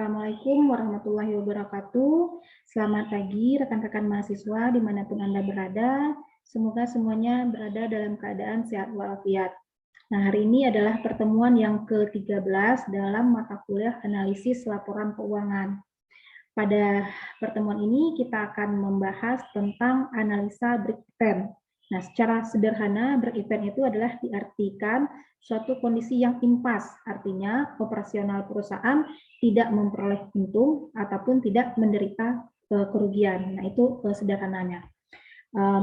Assalamualaikum warahmatullahi wabarakatuh. Selamat pagi rekan-rekan mahasiswa dimanapun Anda berada. Semoga semuanya berada dalam keadaan sehat walafiat. Nah, hari ini adalah pertemuan yang ke-13 dalam mata kuliah analisis laporan keuangan. Pada pertemuan ini kita akan membahas tentang analisa break even. Nah, secara sederhana break even itu adalah diartikan suatu kondisi yang impas, artinya operasional perusahaan tidak memperoleh untung ataupun tidak menderita kerugian. Nah, itu sederhananya.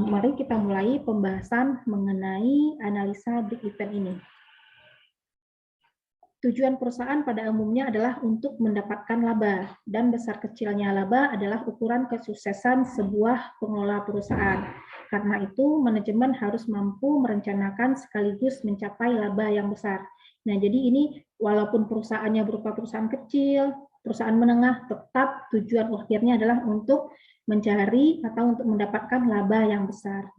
Mari kita mulai pembahasan mengenai analisa break even ini. Tujuan perusahaan pada umumnya adalah untuk mendapatkan laba, dan besar kecilnya laba adalah ukuran kesuksesan sebuah pengelola perusahaan. Karena itu, manajemen harus mampu merencanakan sekaligus mencapai laba yang besar. Nah, jadi ini walaupun perusahaannya berupa perusahaan kecil, perusahaan menengah, tetap tujuan akhirnya adalah untuk mencari atau untuk mendapatkan laba yang besar.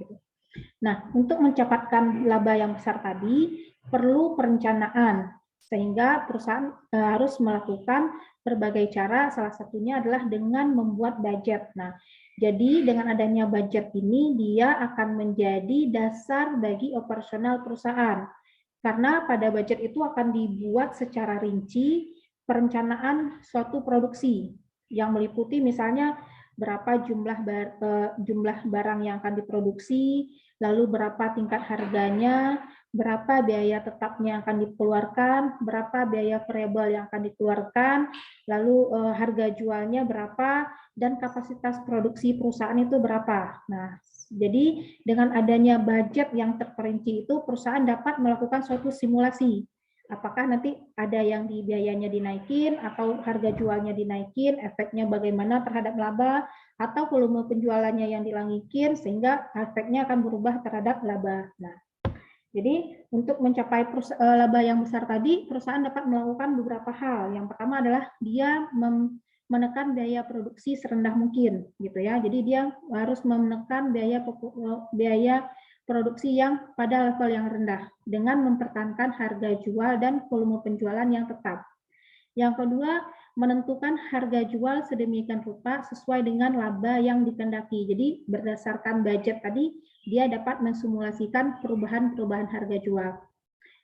Nah, untuk mencapai laba yang besar tadi, perlu perencanaan, sehingga perusahaan harus melakukan berbagai cara, salah satunya adalah dengan membuat budget. Nah, jadi dengan adanya budget ini, dia akan menjadi dasar bagi operasional perusahaan. Karena pada budget itu akan dibuat secara rinci perencanaan suatu produksi, yang meliputi misalnya berapa jumlah barang yang akan diproduksi, lalu berapa tingkat harganya, berapa biaya tetapnya yang akan dikeluarkan, berapa biaya variabel yang akan dikeluarkan, lalu harga jualnya berapa, dan kapasitas produksi perusahaan itu berapa. Nah, jadi dengan adanya budget yang terperinci itu, perusahaan dapat melakukan suatu simulasi. Apakah nanti ada yang di biayanya dinaikin, atau harga jualnya dinaikin, efeknya bagaimana terhadap laba, atau volume penjualannya yang dilangikin, sehingga efeknya akan berubah terhadap laba. Nah, jadi untuk mencapai laba yang besar tadi, perusahaan dapat melakukan beberapa hal. Yang pertama adalah dia menekan biaya produksi serendah mungkin, gitu ya. Jadi dia harus menekan biaya produksi yang pada level yang rendah dengan mempertahankan harga jual dan volume penjualan yang tetap. Yang kedua, menentukan harga jual sedemikian rupa sesuai dengan laba yang dikehendaki. Jadi berdasarkan budget tadi, dia dapat mensimulasikan perubahan-perubahan harga jual.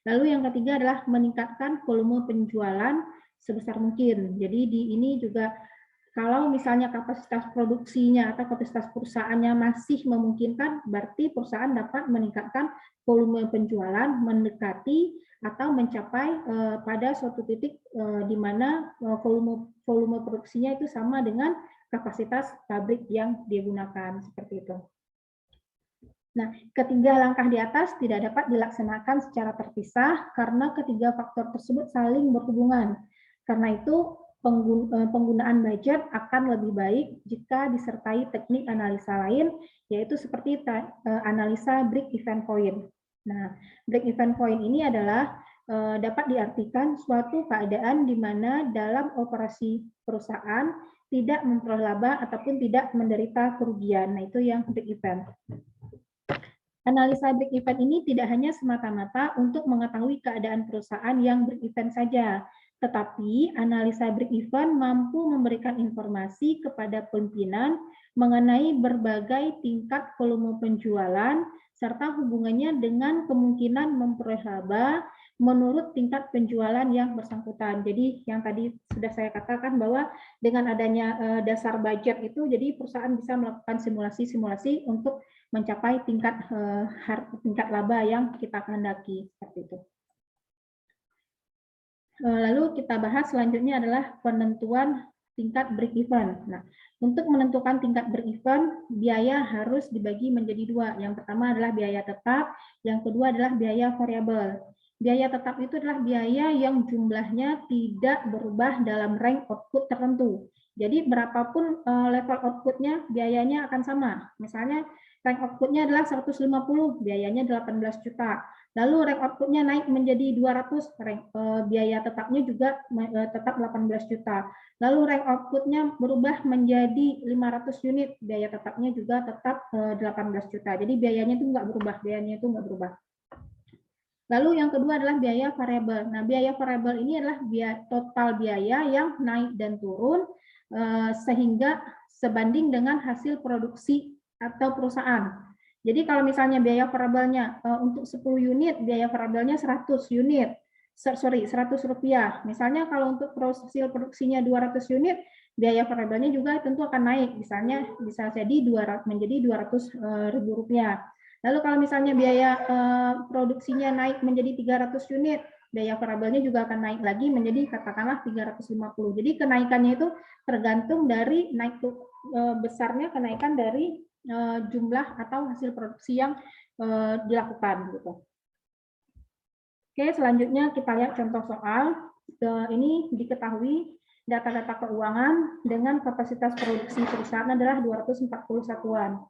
Lalu yang ketiga adalah meningkatkan volume penjualan sebesar mungkin. Jadi di ini juga kalau misalnya kapasitas produksinya atau kapasitas perusahaannya masih memungkinkan, berarti perusahaan dapat meningkatkan volume penjualan mendekati atau mencapai pada suatu titik di mana volume produksinya itu sama dengan kapasitas pabrik yang digunakan, seperti itu. Nah, ketiga langkah di atas tidak dapat dilaksanakan secara terpisah karena ketiga faktor tersebut saling berhubungan. Karena itu, penggunaan budget akan lebih baik jika disertai teknik analisa lain, yaitu seperti analisa break-even point. Nah, break-even point ini adalah dapat diartikan suatu keadaan di mana dalam operasi perusahaan tidak memperoleh laba ataupun tidak menderita kerugian. Nah, itu yang break-even. Analisa break-even ini tidak hanya semata-mata untuk mengetahui keadaan perusahaan yang break-even saja, tetapi analisa break-even mampu memberikan informasi kepada pimpinan mengenai berbagai tingkat volume penjualan serta hubungannya dengan kemungkinan memperoleh laba menurut tingkat penjualan yang bersangkutan. Jadi yang tadi sudah saya katakan bahwa dengan adanya dasar budget itu, jadi perusahaan bisa melakukan simulasi-simulasi untuk mencapai tingkat laba yang kita kehendaki, seperti itu. Lalu kita bahas selanjutnya adalah penentuan tingkat break-even. Nah, untuk menentukan tingkat break-even, biaya harus dibagi menjadi dua. Yang pertama adalah biaya tetap, yang kedua adalah biaya variabel. Biaya tetap itu adalah biaya yang jumlahnya tidak berubah dalam rank output tertentu. Jadi berapapun level outputnya, biayanya akan sama. Misalnya rank outputnya adalah 150, biayanya 18 juta. Lalu rank outputnya naik menjadi 200, biaya tetapnya juga tetap 18 juta. Lalu rank outputnya berubah menjadi 500 unit, biaya tetapnya juga tetap 18 juta. Jadi biayanya itu nggak berubah, biayanya itu nggak berubah. Lalu yang kedua adalah biaya variabel. Nah, biaya variabel ini adalah total biaya yang naik dan turun sehingga sebanding dengan hasil produksi atau perusahaan. Jadi kalau misalnya biaya variabelnya untuk 10 unit, biaya variabelnya 100 unit. 100 rupiah. Misalnya kalau untuk hasil produksinya 200 unit, biaya variabelnya juga tentu akan naik. Misalnya bisa jadi menjadi 200.000 rupiah. Lalu kalau misalnya biaya produksinya naik menjadi 300 unit, biaya variabelnya juga akan naik lagi menjadi katakanlah 350. Jadi kenaikannya itu tergantung dari naik besarnya kenaikan dari jumlah atau hasil produksi yang dilakukan gitu. Oke, selanjutnya kita lihat contoh soal. Ini diketahui data-data keuangan dengan kapasitas produksi perusahaan adalah 240 satuan.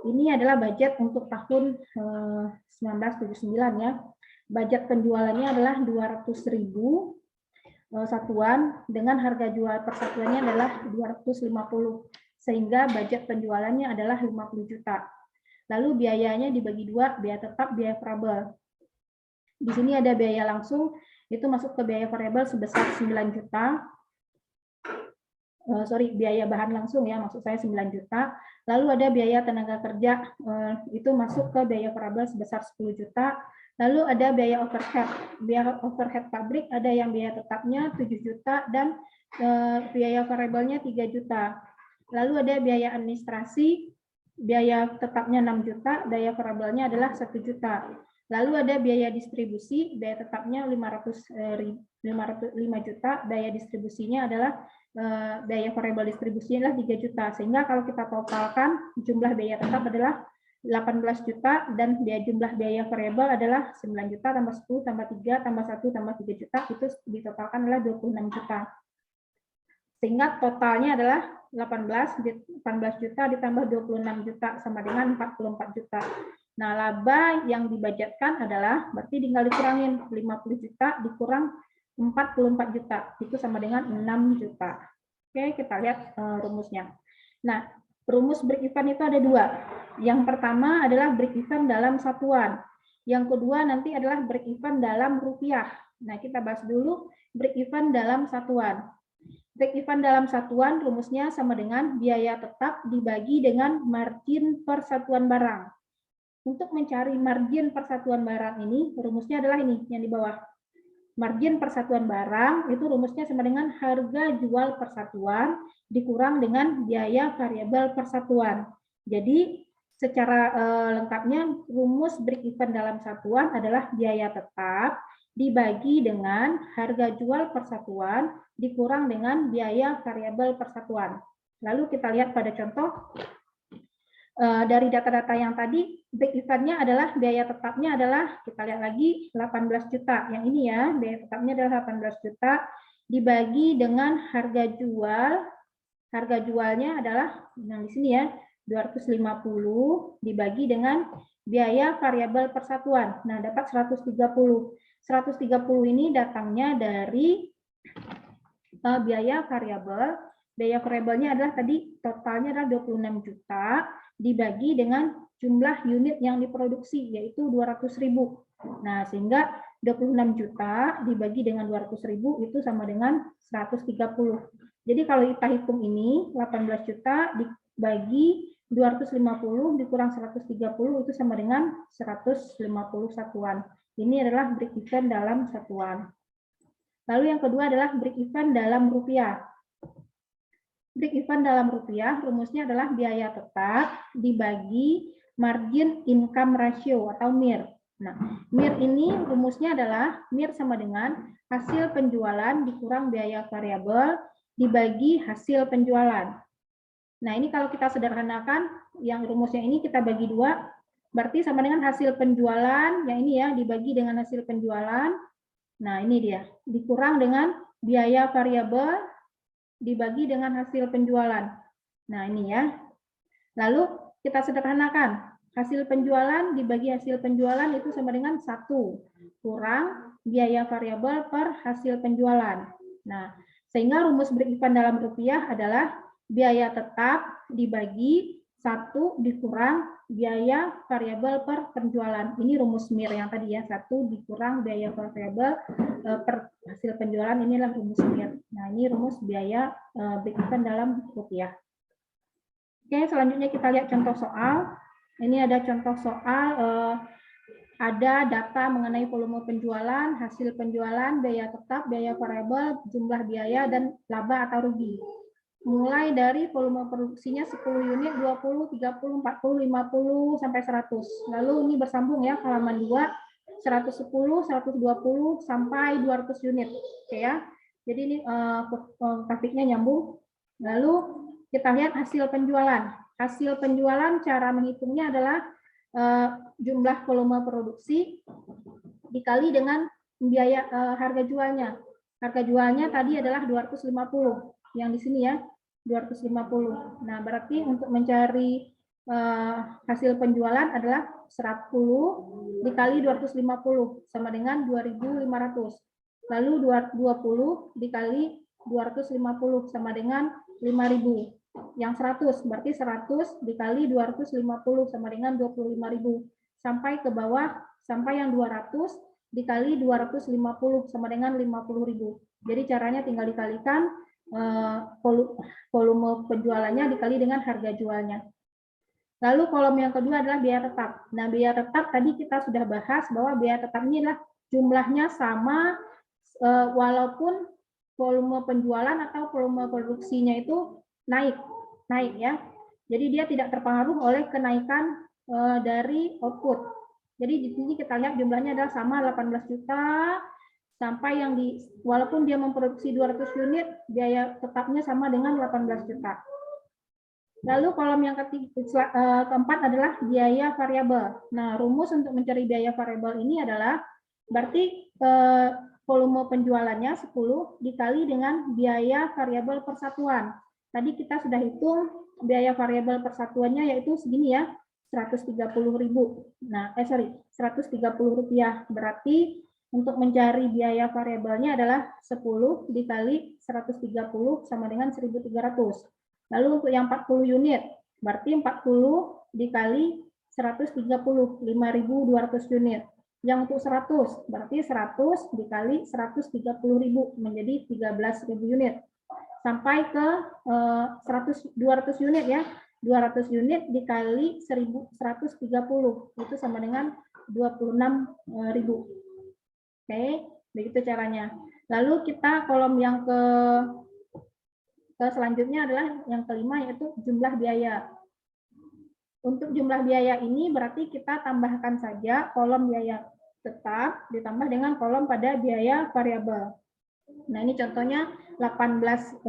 Ini adalah budget untuk tahun 1979 ya. Budget penjualannya adalah 200.000 satuan dengan harga jual per satuannya adalah 250. Sehingga budget penjualannya adalah 50 juta. Lalu biayanya dibagi dua, biaya tetap, biaya variabel. Di sini ada biaya langsung, itu masuk ke biaya variabel sebesar 9 juta. Biaya bahan langsung ya, maksud saya 9 juta. Lalu ada biaya tenaga kerja, itu masuk ke biaya variabel sebesar 10 juta. Lalu ada biaya overhead. Biaya overhead pabrik ada yang biaya tetapnya 7 juta dan biaya variabelnya 3 juta. Lalu ada biaya administrasi, biaya tetapnya 6 juta, biaya variabelnya adalah 1 juta. Lalu ada biaya distribusi, biaya tetapnya 505 juta, biaya distribusinya adalah biaya variabel distribusinya adalah 3 juta. Sehingga kalau kita totalkan jumlah biaya tetap adalah 18 juta dan jumlah biaya variabel adalah 9 juta tambah 10 tambah 3 tambah 1 tambah 3 juta, itu ditotalkan adalah 26 juta. Sehingga totalnya adalah 18 juta ditambah 26 juta sama dengan 44 juta. Nah, laba yang dibudgetkan adalah berarti tinggal dikurangin 50 juta dikurang 44 juta, itu sama dengan 6 juta. Oke, kita lihat rumusnya. Nah, rumus break even itu ada dua. Yang pertama adalah break even dalam satuan. Yang kedua nanti adalah break even dalam rupiah. Nah, kita bahas dulu break even dalam satuan. Break even dalam satuan rumusnya sama dengan biaya tetap dibagi dengan margin per satuan barang. Untuk mencari margin per satuan barang ini, rumusnya adalah ini yang di bawah. Margin per satuan barang itu rumusnya sama dengan harga jual per satuan dikurang dengan biaya variabel per satuan. Jadi secara lengkapnya rumus break even dalam satuan adalah biaya tetap dibagi dengan harga jual per satuan dikurang dengan biaya variabel per satuan. Lalu kita lihat pada contoh. Dari data-data yang tadi, break even-nya adalah biaya tetapnya adalah, kita lihat lagi, 18 juta. Yang ini ya, biaya tetapnya adalah 18 juta, dibagi dengan harga jual. Harga jualnya adalah, yang di sini ya, 250 dibagi dengan biaya variabel persatuan. Nah, dapat 130. 130 ini datangnya dari biaya variabel. Biaya variabelnya adalah tadi totalnya adalah 26 juta dibagi dengan jumlah unit yang diproduksi yaitu 200.000. Nah, sehingga 26 juta dibagi dengan 200.000 itu sama dengan 130. Jadi kalau kita hitung ini 18 juta dibagi 250 dikurang 130 itu sama dengan 150 satuan. Ini adalah break even dalam satuan. Lalu yang kedua adalah break even dalam rupiah. Break even dalam rupiah rumusnya adalah biaya tetap dibagi margin income ratio atau MIR. Nah, MIR ini rumusnya adalah MIR sama dengan hasil penjualan dikurang biaya variabel dibagi hasil penjualan. Nah, ini kalau kita sederhanakan, yang rumusnya ini kita bagi dua, berarti sama dengan hasil penjualan, yang ini ya, dibagi dengan hasil penjualan. Nah, ini dia, dikurang dengan biaya variabel dibagi dengan hasil penjualan. Nah, ini ya. Lalu kita sederhanakan. Hasil penjualan dibagi hasil penjualan itu sama dengan 1 kurang biaya variabel per hasil penjualan. Nah, sehingga rumus break even dalam rupiah adalah biaya tetap dibagi 1 dikurang biaya variabel per penjualan. Ini rumus MIR yang tadi ya, 1 dikurang biaya variabel per hasil penjualan, inilah rumus MIR. Nah, ini rumus biaya break-even dalam rupiah. Oke, selanjutnya kita lihat contoh soal. Ini ada contoh soal, ada data mengenai volume penjualan, hasil penjualan, biaya tetap, biaya variabel, jumlah biaya, dan laba atau rugi. Mulai dari volume produksinya 10 unit, 20, 30, 40, 50, sampai 100. Lalu ini bersambung ya, halaman 2, 110, 120, sampai 200 unit. Oke ya, jadi ini grafiknya nyambung. Lalu kita lihat hasil penjualan. Hasil penjualan cara menghitungnya adalah jumlah volume produksi dikali dengan biaya harga jualnya. Harga jualnya tadi adalah 250, yang di sini ya, 250. Nah, berarti untuk mencari hasil penjualan adalah 110 dikali 250 sama dengan 2.500. Lalu 20 dikali 250 sama dengan 5.000. Yang 100 berarti 100 dikali 250 sama dengan 25.000. Sampai ke bawah, sampai yang 200 dikali 250 sama dengan 50.000. Jadi caranya tinggal dikalikan volume penjualannya dikali dengan harga jualnya. Lalu kolom yang kedua adalah biaya tetap. Nah, biaya tetap tadi kita sudah bahas bahwa biaya tetap ini adalah jumlahnya sama walaupun volume penjualan atau volume produksinya itu naik ya. Jadi dia tidak terpengaruh oleh kenaikan dari output. Jadi di sini kita lihat jumlahnya adalah sama 18 juta. Sampai yang walaupun dia memproduksi 200 unit, biaya tetapnya sama dengan 18 juta. Lalu kolom yang keempat adalah biaya variabel. Nah, rumus untuk mencari biaya variabel ini adalah berarti volume penjualannya 10 dikali dengan biaya variabel persatuan. Tadi kita sudah hitung biaya variabel persatuannya yaitu segini ya, 130.000. Nah, 130 rupiah. Berarti untuk mencari biaya variabelnya adalah 10 dikali 130 sama dengan 1.300. Lalu untuk yang 40 unit, berarti 40 dikali 130, 5.200 unit. Yang untuk 100, berarti 100 dikali 130.000 menjadi 13.000 unit. Sampai ke 200 unit ya, 200 unit dikali 1.130, itu sama dengan 26.000. Oke, begitu caranya. Lalu kita kolom yang ke selanjutnya adalah yang kelima, yaitu jumlah biaya. Untuk jumlah biaya ini berarti kita tambahkan saja kolom biaya tetap ditambah dengan kolom pada biaya variabel. Nah, ini contohnya 18.000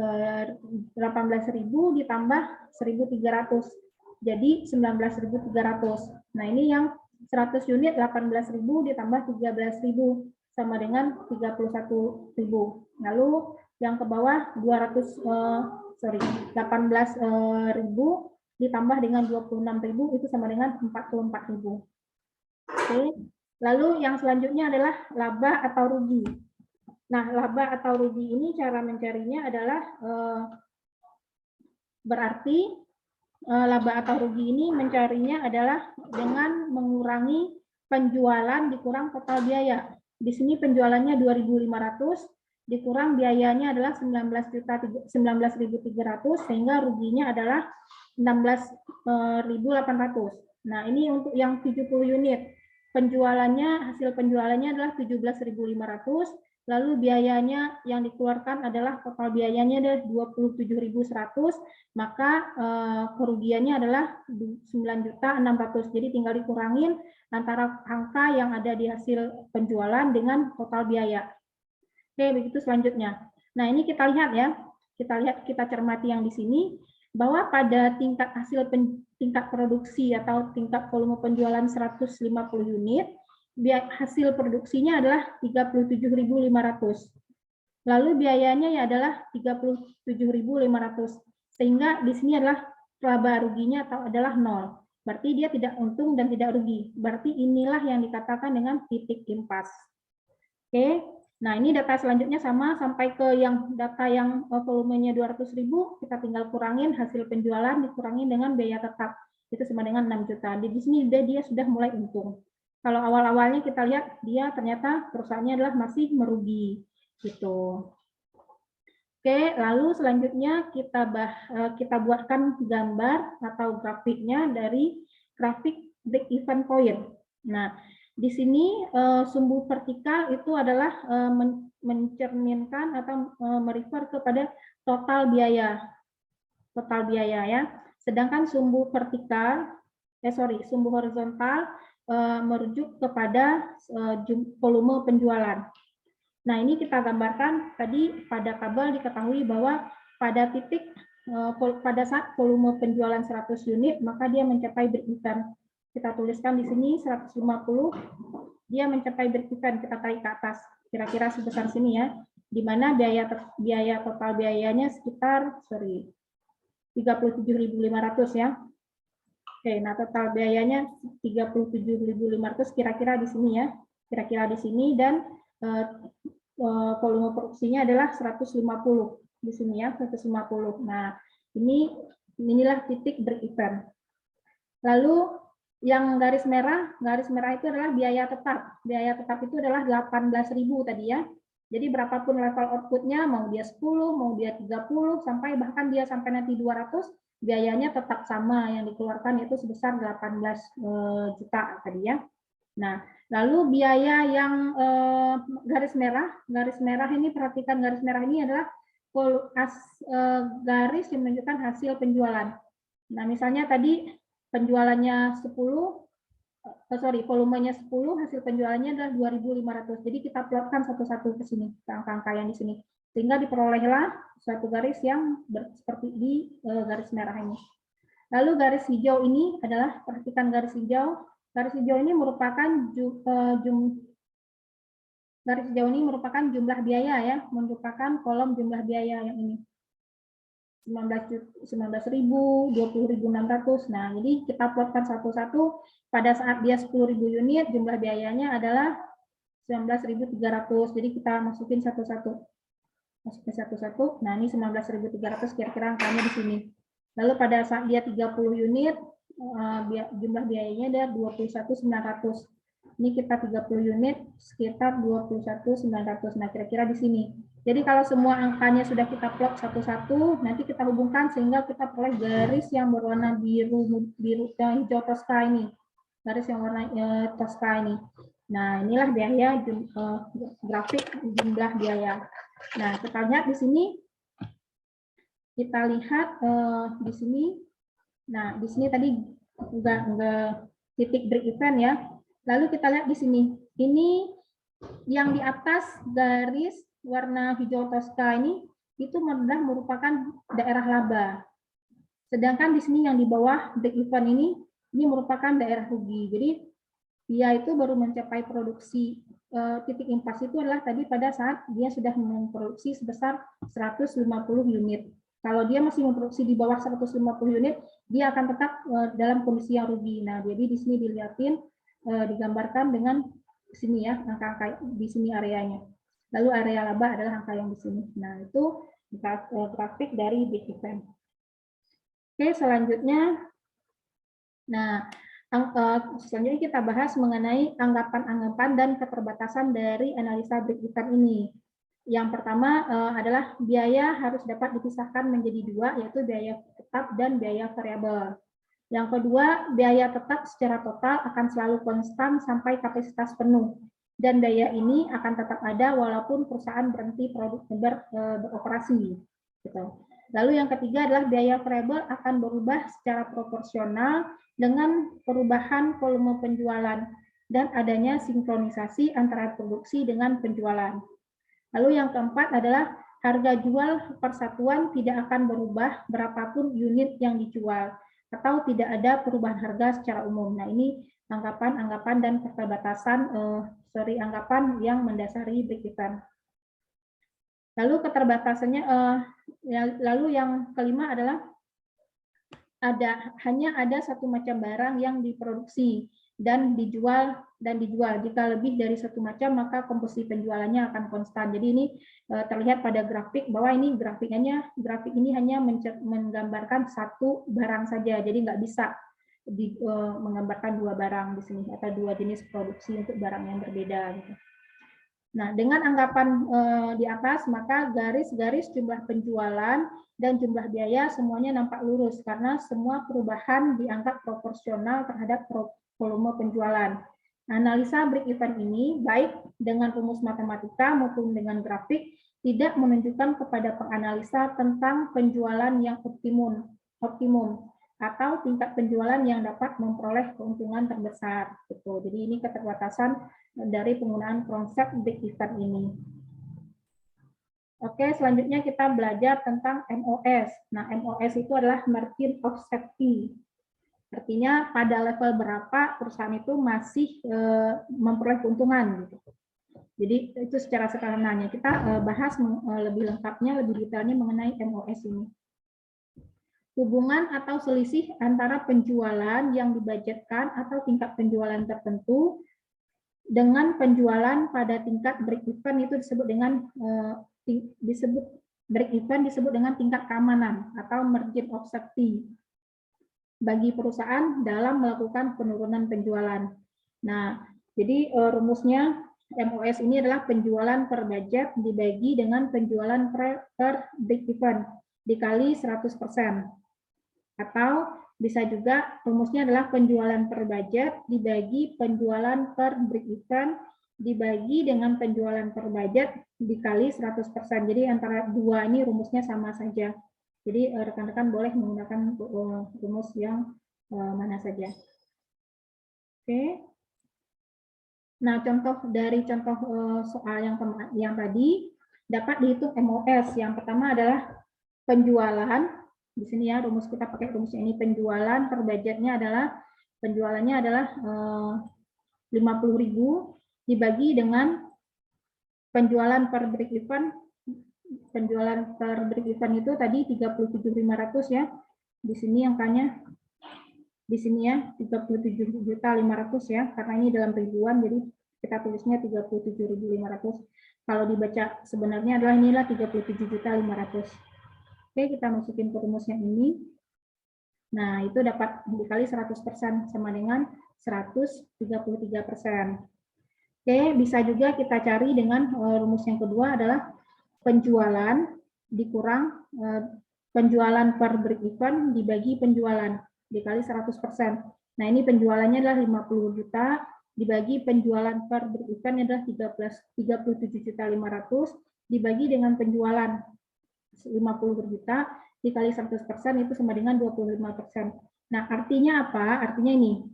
ditambah 1.300. Jadi 19.300. Nah, ini yang 100 unit 18.000 ditambah 13.000 sama dengan 31.000. Lalu yang ke bawah 18.000 ditambah dengan 26.000 itu sama dengan 44.000. Oke. Lalu yang selanjutnya adalah laba atau rugi. Nah, laba atau rugi ini cara mencarinya adalah berarti laba atau rugi ini mencarinya adalah dengan mengurangi penjualan dikurang total biaya. Di sini penjualannya 2.500 dikurang biayanya adalah 19.300 sehingga ruginya adalah 16.800. Nah, ini untuk yang 70 unit. Penjualannya, hasil penjualannya adalah 17.500, lalu biayanya yang dikeluarkan adalah total biayanya adalah 27.100, maka kerugiannya adalah 9.600. Jadi tinggal dikurangin antara angka yang ada di hasil penjualan dengan total biaya. Oke, begitu selanjutnya. Nah, ini kita lihat ya. Kita cermati yang di sini bahwa pada tingkat tingkat produksi atau tingkat volume penjualan 150 unit, hasil produksinya adalah 37.500. Lalu biayanya ya adalah 37.500. Sehingga di sini adalah laba ruginya atau adalah 0. Berarti dia tidak untung dan tidak rugi. Berarti inilah yang dikatakan dengan titik impas. Oke. Nah, ini data selanjutnya sama sampai ke data yang volumenya 200.000, kita tinggal kurangin hasil penjualan dikurangin dengan biaya tetap. itu sama dengan 6 juta. Di sini dia sudah mulai untung. Kalau awal-awalnya kita lihat dia ternyata perusahaannya adalah masih merugi gitu. Oke, lalu selanjutnya kita buatkan gambar atau grafiknya dari grafik break even point. Nah, di sini sumbu vertikal itu adalah mencerminkan atau merefer kepada total biaya ya. Sedangkan sumbu horizontal merujuk kepada volume penjualan. Nah, ini kita gambarkan tadi pada kabel diketahui bahwa pada titik pada saat volume penjualan 100 unit maka dia mencapai break even. Kita tuliskan di sini 150, dia mencapai break even, kita tarik ke atas kira-kira sebesar sini ya, di mana biaya total biayanya sekitar 37.500 ya. Oke, nah total biayanya 37.500 kira-kira di sini ya, kira-kira di sini, dan volume produksinya adalah 150 di sini ya, 150. Nah, inilah titik break even. Lalu yang garis merah itu adalah biaya tetap. Biaya tetap itu adalah 18.000 tadi ya. Jadi berapapun level outputnya, mau dia 10, mau dia 30, sampai bahkan dia sampai nanti 200, biayanya tetap sama yang dikeluarkan, yaitu sebesar 18 juta tadi ya. Nah, lalu biaya yang garis merah ini, perhatikan garis merah ini adalah garis yang menunjukkan hasil penjualan. Nah, misalnya tadi penjualannya 10, volumenya 10, hasil penjualannya adalah 2.500. Jadi kita plotkan satu-satu ke sini, ke angka-angka yang di sini. Sehingga diperolehlah suatu garis yang seperti di garis merah ini. Lalu garis hijau ini adalah, perhatikan garis hijau. Garis hijau ini merupakan jumlah biaya ya, merupakan kolom jumlah biaya yang ini. 19.000, 20.600. Nah, jadi kita plotkan satu-satu. Pada saat dia 10.000 unit, jumlah biayanya adalah 19.300. Jadi kita masukin satu-satu. Nah, ini 19.300 kira-kira angkanya di sini. Lalu pada saat dia 30 unit, jumlah biayanya ada 21.900. Ini kita 30 unit sekitar 21.900. Nah, kira-kira di sini. Jadi kalau semua angkanya sudah kita plot satu-satu, nanti kita hubungkan sehingga kita peroleh garis yang berwarna biru yang hijau toska ini. Garis yang warna toska ini. Nah, inilah biaya grafik jumlah biaya. Nah, kita lihat di sini. Kita lihat di sini. Nah, di sini tadi enggak titik break even ya. Lalu kita lihat di sini. Ini yang di atas garis warna hijau toska ini itu merupakan daerah laba. Sedangkan di sini yang di bawah break even ini merupakan daerah rugi. Jadi dia itu baru mencapai produksi titik impas itu adalah tadi pada saat dia sudah memproduksi sebesar 150 unit. Kalau dia masih memproduksi di bawah 150 unit, dia akan tetap dalam kondisi yang rugi. Nah, jadi di sini dilihatin, digambarkan dengan sini ya, angka-angka di sini areanya. Lalu area laba adalah angka yang di sini. Nah, itu grafik dari break even. Oke, selanjutnya. Nah, selanjutnya kita bahas mengenai anggapan-anggapan dan keterbatasan dari analisa break even ini. Yang pertama adalah biaya harus dapat dipisahkan menjadi dua, yaitu biaya tetap dan biaya variabel. Yang kedua, biaya tetap secara total akan selalu konstan sampai kapasitas penuh, dan biaya ini akan tetap ada walaupun perusahaan berhenti beroperasi. Gitu. Lalu yang ketiga adalah biaya variabel akan berubah secara proporsional dengan perubahan volume penjualan dan adanya sinkronisasi antara produksi dengan penjualan. Lalu yang keempat adalah harga jual persatuan tidak akan berubah berapapun unit yang dijual atau tidak ada perubahan harga secara umum. Nah, ini anggapan-anggapan dan keterbatasan anggapan yang mendasari break even. Lalu keterbatasannya lalu yang kelima adalah hanya ada satu macam barang yang diproduksi dan dijual. Jika lebih dari satu macam, maka komposisi penjualannya akan konstan. Jadi ini terlihat pada grafik bahwa ini grafik ini hanya menggambarkan satu barang saja. Jadi nggak bisa menggambarkan dua barang di sini atau dua jenis produksi untuk barang yang berbeda. Gitu. Nah, dengan anggapan di atas, maka garis-garis jumlah penjualan dan jumlah biaya semuanya nampak lurus karena semua perubahan dianggap proporsional terhadap volume penjualan. Analisa break-even ini, baik dengan rumus matematika maupun dengan grafik, tidak menunjukkan kepada penganalisa tentang penjualan yang optimum atau tingkat penjualan yang dapat memperoleh keuntungan terbesar. Gitu. Jadi ini keterbatasan dari penggunaan konsep break-even ini. Oke, selanjutnya kita belajar tentang MOS. Nah, MOS itu adalah margin of safety. Artinya pada level berapa perusahaan itu masih memperoleh keuntungan. Gitu. Jadi itu secara sederhananya. Kita bahas lebih lengkapnya, lebih detailnya mengenai MOS ini. Hubungan atau selisih antara penjualan yang dibudgetkan atau tingkat penjualan tertentu dengan penjualan pada tingkat break even itu disebut dengan break even disebut dengan tingkat keamanan atau margin of safety bagi perusahaan dalam melakukan penurunan penjualan. Nah, jadi rumusnya MOS ini adalah penjualan per budget dibagi dengan penjualan per break even dikali 100%. Atau bisa juga rumusnya adalah penjualan per budget dibagi penjualan per break even dibagi dengan penjualan per budget dikali 100%. Jadi antara dua ini rumusnya sama saja. Jadi rekan-rekan boleh menggunakan rumus yang mana saja. Oke. Nah, dari contoh soal yang tadi dapat dihitung MOS. Yang pertama adalah penjualan. Di sini ya rumus kita pakai rumusnya ini, penjualan per budgetnya adalah penjualannya adalah 50.000 dibagi dengan penjualan per break even. Penjualan per break even itu tadi 37.500 ya. Di sini angkanya di sini ya 37.500 ya, karena ini dalam ribuan jadi kita tulisnya 37.500. Kalau dibaca sebenarnya adalah inilah 37.500. Oke, kita masukin ke rumus yang ini. Nah, itu dapat dikali 100% sama dengan 133%. Oke, bisa juga kita cari dengan rumus yang kedua adalah penjualan dikurang penjualan per break even dibagi penjualan dikali 100%. Nah, ini penjualannya adalah 50 juta dibagi penjualan per break even adalah 37.500 dibagi dengan penjualan 50 juta dikali 100% itu sama dengan 25%. Nah, artinya apa? Artinya ini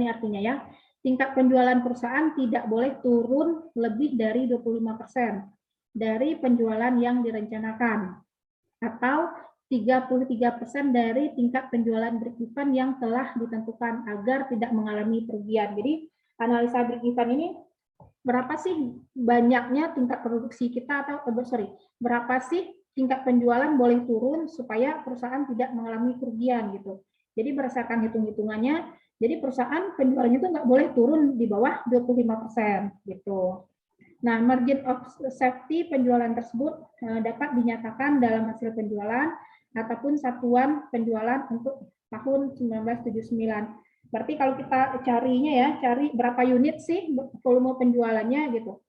artinya ya, tingkat penjualan perusahaan tidak boleh turun lebih dari 25% dari penjualan yang direncanakan atau 33% dari tingkat penjualan break even yang telah ditentukan agar tidak mengalami kerugian. Jadi analisa break even ini berapa sih banyaknya tingkat produksi kita atau berapa sih tingkat penjualan boleh turun supaya perusahaan tidak mengalami kerugian gitu. Jadi berdasarkan hitung-hitungannya, jadi perusahaan penjualannya itu nggak boleh turun di bawah 25% gitu. Nah, margin of safety penjualan tersebut dapat dinyatakan dalam hasil penjualan ataupun satuan penjualan untuk tahun 1979. Berarti kalau kita carinya ya, cari berapa unit sih volume penjualannya gitu.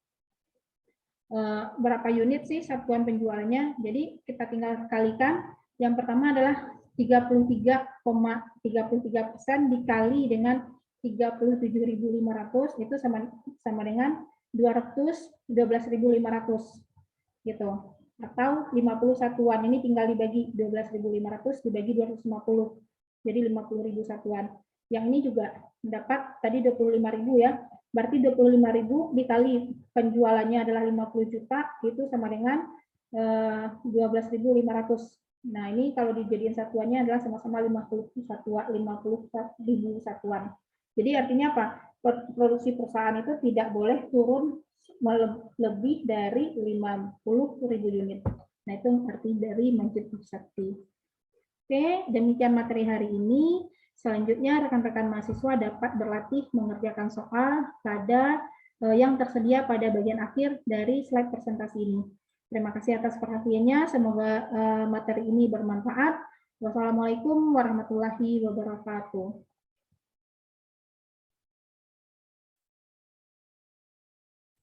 Berapa unit sih satuan penjualannya. Jadi kita tinggal kalikan. Yang pertama adalah 33,33% dikali dengan 37.500 itu sama dengan 212.500 gitu. Atau 50 satuan ini tinggal dibagi 12.500 dibagi 250. Jadi 50.000 satuan. Yang ini juga mendapat tadi 25.000 ya. Berarti 25.000 dikali penjualannya adalah 50 juta, itu sama dengan 12.500. Nah, ini kalau dijadiin satuannya adalah sama-sama 50.000 satuan. Jadi artinya apa? Produksi perusahaan itu tidak boleh turun lebih dari 50.000 unit. Nah, itu arti dari margin of safety. Oke, demikian materi hari ini. Selanjutnya, rekan-rekan mahasiswa dapat berlatih mengerjakan soal pada yang tersedia pada bagian akhir dari slide presentasi ini. Terima kasih atas perhatiannya. Semoga materi ini bermanfaat. Wassalamualaikum warahmatullahi wabarakatuh.